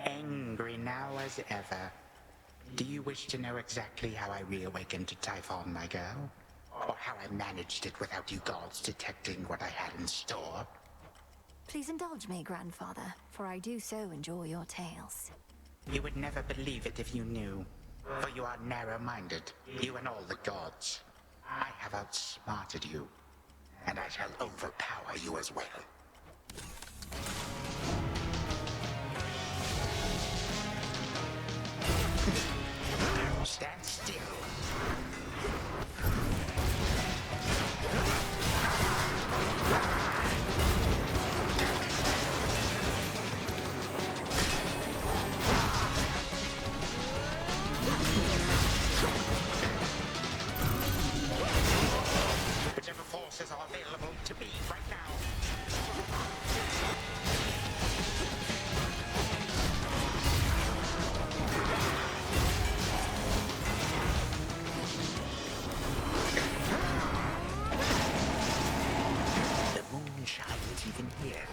Angry now as ever. Do you wish to know exactly how I reawakened to Typhon, my girl? Or how I managed it without you gods detecting what I had in store? Please indulge me, grandfather, for I do so enjoy your tales. You would never believe it if you knew, for you are narrow-minded, you and all the gods. I have outsmarted you, and I shall overpower you as well. Stand still. Whichever forces are available to me right now. The moon shines even here.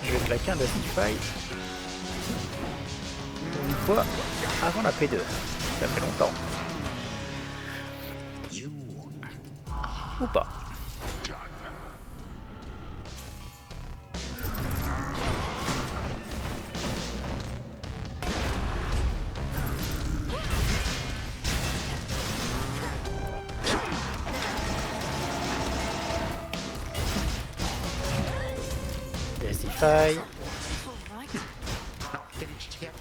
Je vais claquer un Dastify pour une fois avant la P2. Ça fait longtemps. Ou pas. Desify. Not finished yet.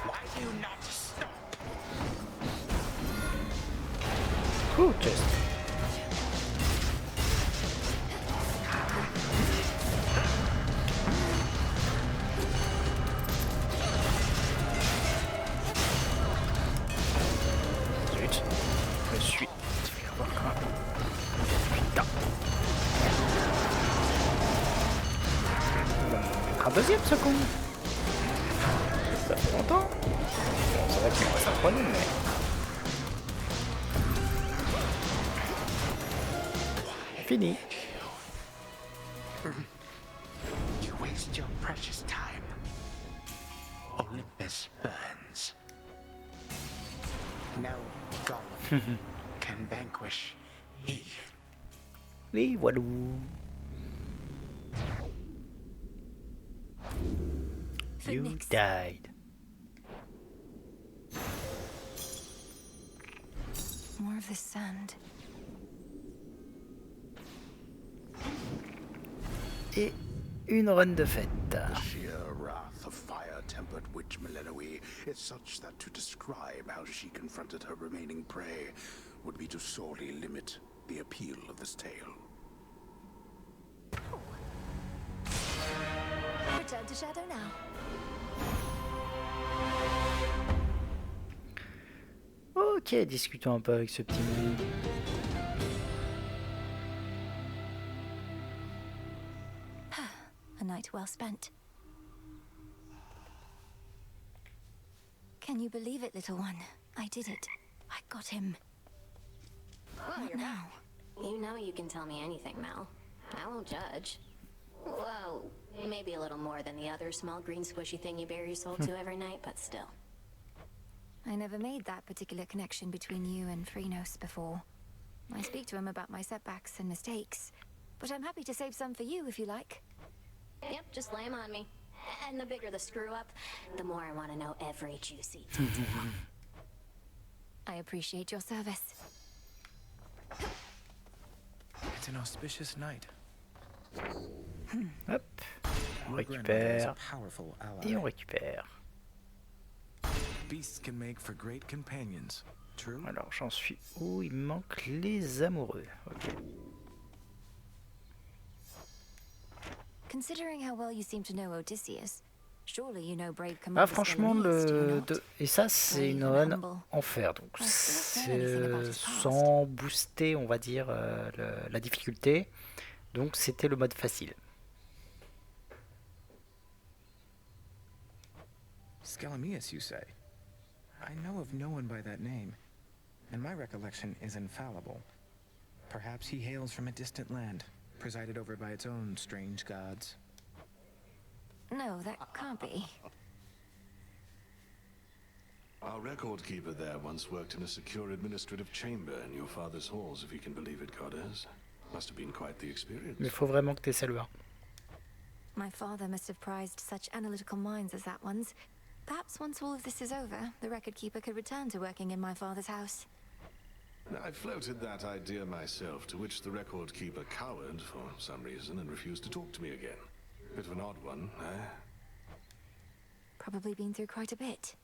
Why do you not stop? Cool, chest. Zut. Je suis. Je vais avoir un. Putain. Un deuxième ce con. Ça fait longtemps. Bon, c'est vrai qu'il me reste un troisième, mais. Fini. You waste your precious time. Olympus burns. No god can vanquish he. Les voilou. You Phoenix. died. More of this sand. Et une run de fête. The sheer wrath of fire-tempered witch Melinoe is such that to describe how she confronted her remaining prey would be to sorely limit the appeal of this tale. Return to Shadow now. Ok, discutons un peu avec ce petit monde. A night well spent. Can you believe it, little one? I did it. I got him. Well, you're now. You know you can tell me anything, Mel. I won't judge. Well, maybe a little more than the other small green squishy thing you bare your soul to every night, but still. I never made that particular connection between you and Phrynos before. I speak to him about my setbacks and mistakes, but I'm happy to save some for you if you like. Yep, just lay 'em on me. And the bigger the screw up, the more I want to know every juicy. I appreciate your service. It's an auspicious night. Hop, on récupère. Et on récupère. Beasts can make for great companions. True. Alors j'en suis où? Il me manque les amoureux. Ok. Considering how well you seem to know Odysseus, surely you know brave Ah commander franchement et ça c'est une run en fer donc c'est sans booster on va dire la difficulté, donc c'était le mode facile. Scalamieus, you say? I know of no one by that name, and my recollection is infallible. Perhaps he hails from a distant land, presided over by its own strange gods. No, that can't be. Our record keeper there once worked in a secure administrative chamber in your father's halls, if you can believe it, goddess. Must have been quite the experience. Mais faut vraiment que tu essaies le 1. My father must have prized such analytical minds as that one's. Perhaps once all of this is over, the record keeper could return to working in my father's house. I floated that idea myself, to which the record keeper cowered for some reason and refused to talk to me again. Bit of an odd one, eh? Probably been through quite a bit.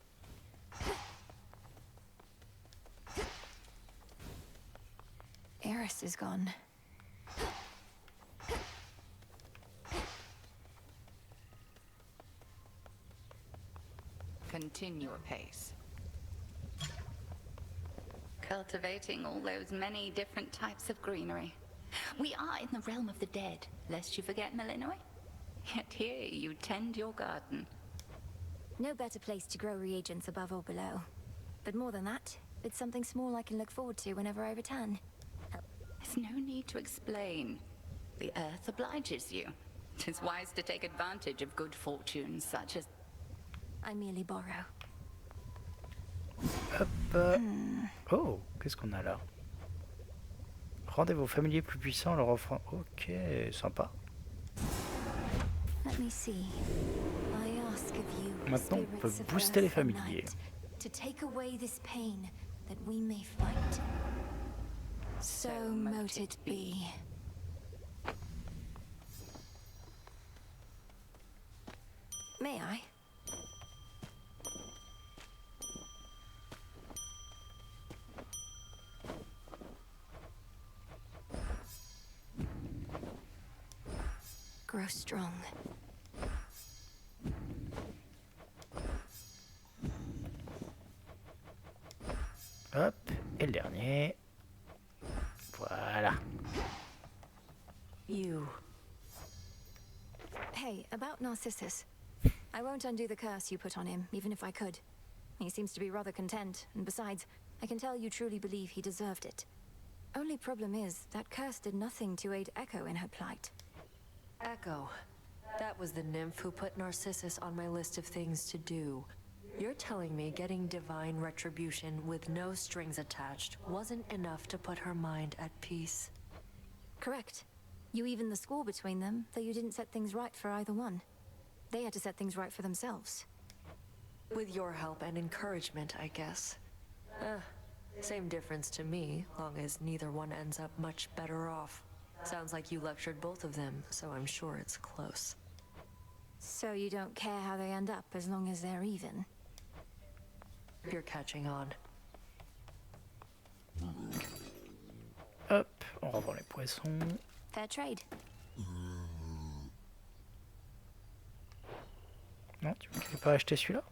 Eris is gone. Continue apace. Cultivating all those many different types of greenery. We are in the realm of the dead, lest you forget, Melinoe. Yet here you tend your garden. No better place to grow reagents above or below. But more than that, it's something small I can look forward to whenever I return. There's no need to explain. The earth obliges you. 'Tis wise to take advantage of good fortune such as... I merely borrow. Hop. Oh, qu'est-ce qu'on a là? Rendez vos familiers plus puissants en leur offrant... Ok, sympa. Let me see. I ask of you, Maintenant, on peut spirits of booster les earth and familiers. night, to take away this pain that we may fight. So mote it be. May I? Grow strong. Hop, et le dernier. Voilà. You. Hey, about Narcissus. I won't undo the curse you put on him, even if I could. He seems to be rather content, and besides, I can tell you truly believe he deserved it. Only problem is, that curse did nothing to aid Echo in her plight. Echo. That was the nymph who put Narcissus on my list of things to do. You're telling me getting divine retribution with no strings attached wasn't enough to put her mind at peace? Correct. You evened the score between them, though you didn't set things right for either one. They had to set things right for themselves. With your help and encouragement, I guess. Same difference to me, long as neither one ends up much better off. Sounds like you lectured both of them, so I'm sure it's close. So you don't care how they end up, as long as they're even? You're catching on. Hop, on revend les poissons. Fair trade. Non, tu ne veux pas acheter celui-là?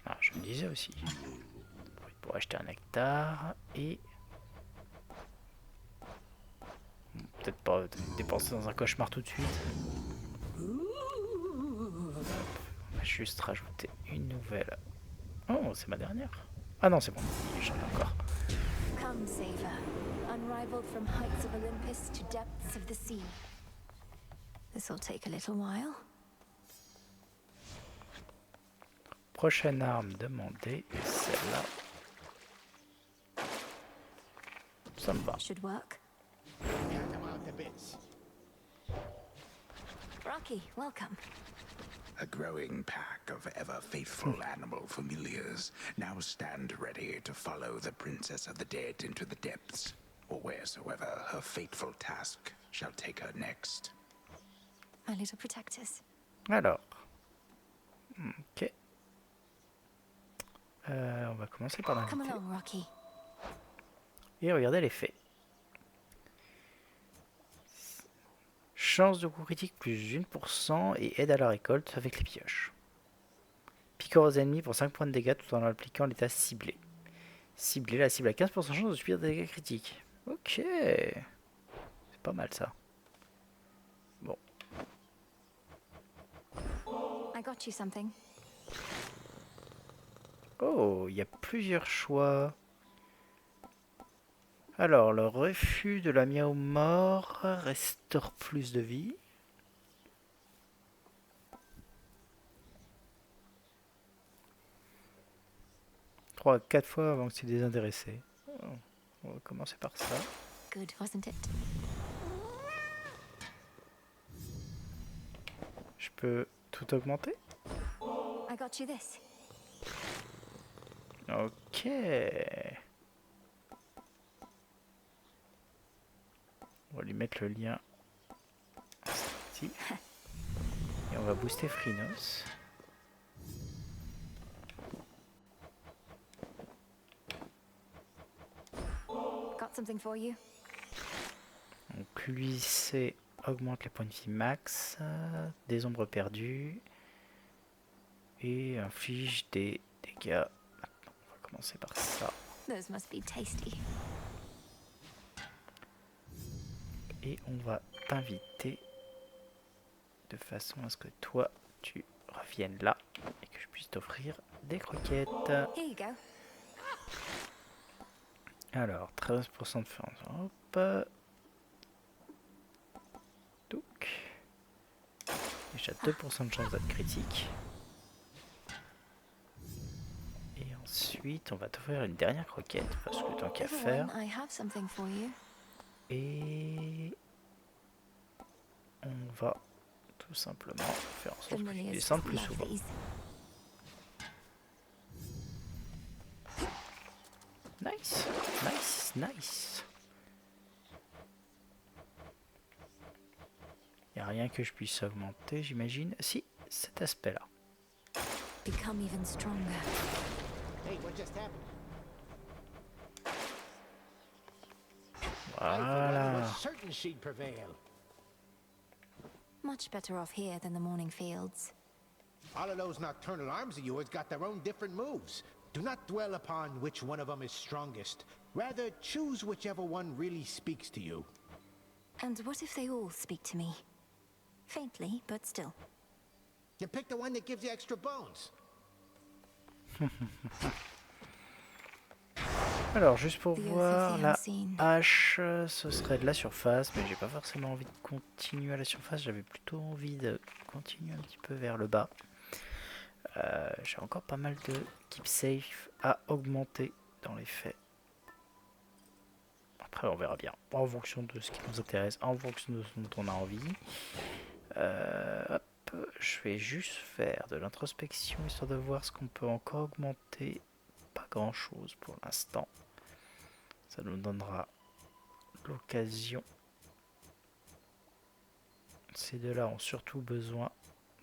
Ah, je me disais aussi. Pour acheter un nectar et... Peut-être pas dépenser dans un cauchemar tout de suite. On va juste rajouter une nouvelle. Oh, c'est ma dernière. Ah non, c'est bon, j'en ai encore. Come, Saver, unrivaled from heights of Olympus to depths of the sea. This'll take a little while. Prochaine arme demandée, celle-là. Ça me va. Should work. Rocky, welcome. A growing pack of ever-faithful animal familiars now stand ready to follow the Princess of the Dead into the depths, or wheresoever her fateful task shall take her next. My little protectors. Alors. Ok. On va commencer par Come l'inviter. along, Rocky. Et regardez l'effet. Chance de coup critique plus 1% et aide à la récolte avec les pioches. Piqueur aux ennemis pour 5 points de dégâts tout en appliquant l'état ciblé. Ciblé, la cible a 15% de chance de subir des dégâts critiques. Ok. C'est pas mal ça. Bon. I got you something. Oh, il y a plusieurs choix. Alors, le refus de la miaou mort restaure plus de vie. Trois à 4 fois avant que tu es désintéressé. Oh, on va commencer par ça. Good, wasn't it? Je peux tout augmenter? I got you this. Ok. On va lui mettre le lien ici. Et on va booster Phrynos. Got something for you. Donc lui c'est augmente les points de vie max, des ombres perdues et inflige des dégâts. Maintenant, on va commencer par ça. Those must be tasty. Et on va t'inviter de façon à ce que toi, tu reviennes là et que je puisse t'offrir des croquettes. Here you go. Alors, 13% de chance. Hop. Donc. Déjà 2% de chance d'être critique. Et ensuite, on va t'offrir une dernière croquette parce que tant qu'à faire. Everyone, I have something for you. Et on va tout simplement faire en sorte que tu Familiars descendes plus love souvent. these. Nice, nice, nice. Il n'y a rien que je puisse augmenter, j'imagine. Si, cet aspect-là. Become even stronger. Hey, what just happened? Voilà. I was certain she'd prevail. Much better off here than the morning fields. All of those nocturnal arms of yours got their own different moves. Do not dwell upon which one of them is strongest. Rather, choose whichever one really speaks to you. And what if they all speak to me? Faintly, but still. You pick the one that gives you extra bones. Alors, juste pour voir, la hache, ce serait de la surface, mais j'ai pas forcément envie de continuer à la surface, j'avais plutôt envie de continuer un petit peu vers le bas. J'ai encore pas mal de keep safe à augmenter dans les faits. Après, on verra bien, en fonction de ce qui nous intéresse, en fonction de ce dont on a envie. Hop, je vais juste faire de l'introspection, histoire de voir ce qu'on peut encore augmenter. Pas grand chose pour l'instant. Ça nous donnera l'occasion. Ces deux-là ont surtout besoin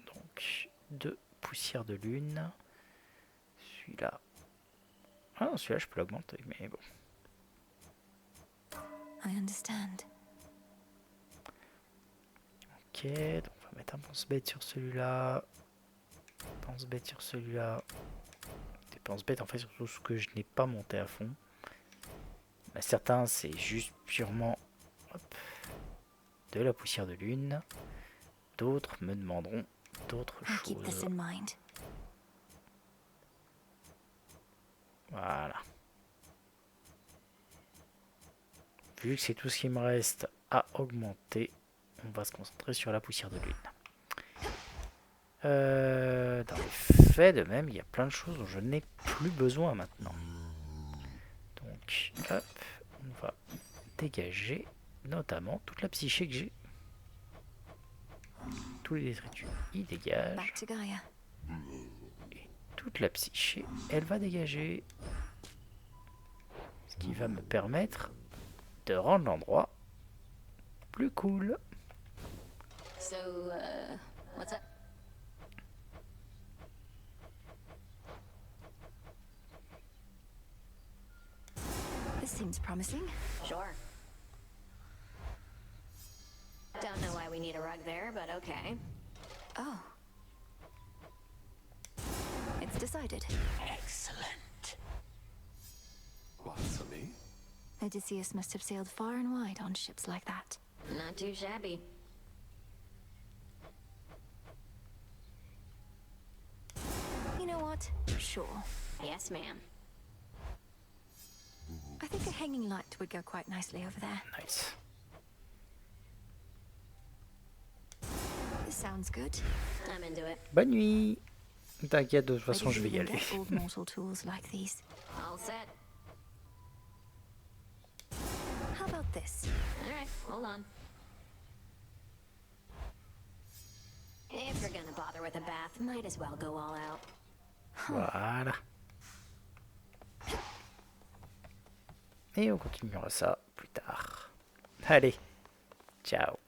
donc de poussière de lune. Celui-là. Ah non, celui-là je peux l'augmenter, mais bon. I understand. Ok, donc on va mettre un pense-bête sur celui-là. Pense-bête sur celui-là. Pense-bête en fait surtout ce que je n'ai pas monté à fond. Bah, certains c'est juste purement hop, de la poussière de lune. D'autres me demanderont d'autres choses. Voilà. Vu que c'est tout ce qui me reste à augmenter, on va se concentrer sur la poussière de lune. Dans les faits de même, il y a plein de choses dont je n'ai plus besoin maintenant. Donc, hop, on va dégager notamment toute la psyché que j'ai. Tous les détritus, ils dégagent. Et toute la psyché, elle va dégager. Ce qui va me permettre de rendre l'endroit plus cool. So, what's up? This seems promising. Sure. Don't know why we need a rug there, but okay. Oh. It's decided. Excellent. What's for me? Odysseus must have sailed far and wide on ships like that. Not too shabby. You know what? Sure. Yes, ma'am. I think a hanging light would go quite nicely over there. Nice. This sounds good. I'm into it. Bonne nuit. T'inquiète, de toute façon, je vais y aller. Old mortal tools like these. All set. How about this? All right, hold on. If you're gonna bother with a bath, might as well go all out. Voilà. Et on continuera ça plus tard. Allez, ciao.